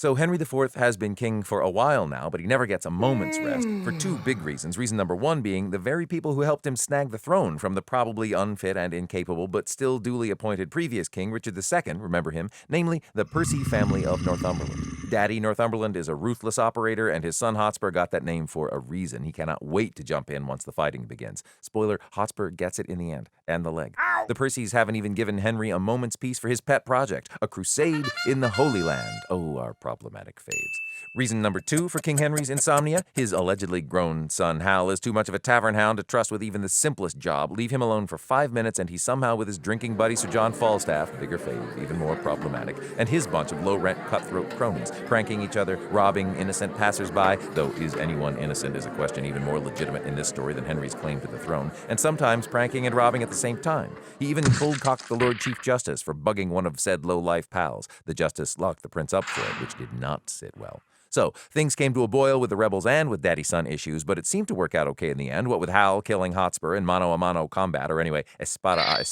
So Henry IV has been king for a while now, but he never gets a moment's rest for two big reasons. Reason number one being the very people who helped him snag the throne from the probably unfit and incapable but still duly appointed previous king, Richard II, remember him, namely the Percy family of Northumberland. Daddy Northumberland is a ruthless operator, and his son Hotspur got that name for a reason. He cannot wait to jump in once the fighting begins. Spoiler, Hotspur gets it in the end, and the leg. The Percys haven't even given Henry a moment's peace for his pet project, a crusade in the Holy Land. Oh, our problematic faves. Reason number two for King Henry's insomnia, his allegedly grown son Hal is too much of a tavern hound to trust with even the simplest job. Leave him alone for 5 minutes and he's somehow with his drinking buddy Sir John Falstaff, bigger fave, even more problematic, and his bunch of low-rent cutthroat cronies, pranking each other, robbing innocent passers-by, though is anyone innocent is a question even more legitimate in this story than Henry's claim to the throne, and sometimes pranking and robbing at the same time. He even cold-cocked the Lord Chief Justice for bugging one of said low-life pals. The justice locked the prince up for it, which did not sit well. So, things came to a boil with the rebels and with daddy-son issues, but it seemed to work out okay in the end, what with Hal killing Hotspur in mano-a-mano combat, or anyway, espada.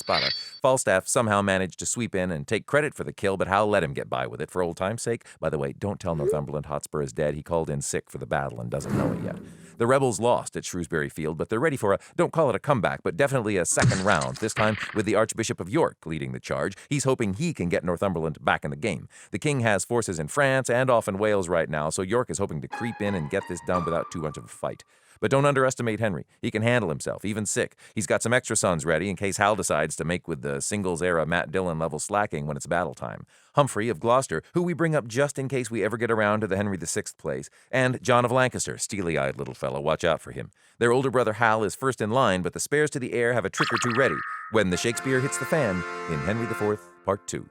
Falstaff somehow managed to sweep in and take credit for the kill, but Hal let him get by with it for old time's sake. By the way, don't tell Northumberland Hotspur is dead. He called in sick for the battle and doesn't know it yet. The rebels lost at Shrewsbury Field, but they're ready for don't call it a comeback, but definitely a second round, this time with the Archbishop of York leading the charge. He's hoping he can get Northumberland back in the game. The king has forces in France and off in Wales right now, so York is hoping to creep in and get this done without too much of a fight. But don't underestimate Henry. He can handle himself, even sick. He's got some extra sons ready in case Hal decides to make with the singles-era Matt Dillon level slacking when it's battle time. Humphrey of Gloucester, who we bring up just in case we ever get around to the Henry VI plays, and John of Lancaster, steely-eyed little fellow, watch out for him. Their older brother Hal is first in line, but the spares to the heir have a trick or two ready when the Shakespeare hits the fan in Henry IV, Part 2.